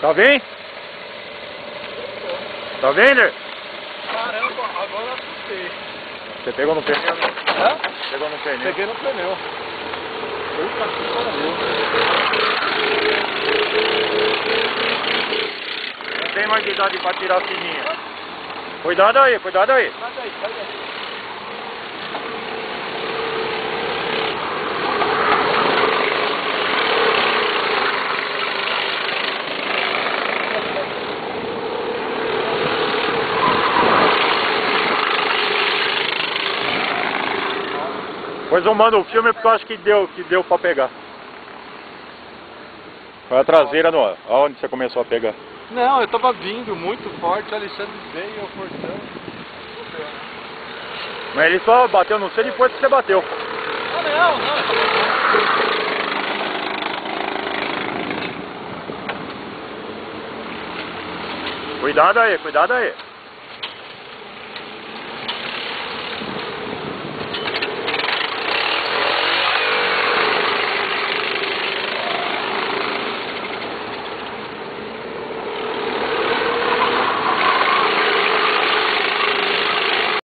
Tá vendo? Tá vendo? Caramba, agora eu assustei. Você pegou no pneu? Hã? Pegou no pneu? Peguei no pneu. Puta que pariu. Não tem mais idade pra tirar a fininha. Cuidado aí, cuidado aí. Sai daí, sai daí. Pois eu mando o filme porque eu acho que deu pra pegar. Foi a traseira, no, aonde você começou a pegar? Não, eu tava vindo muito forte, o Alexandre veio, eu forçando. Mas ele só bateu no C depois que você bateu. Ah, não, Cuidado aí, cuidado aí.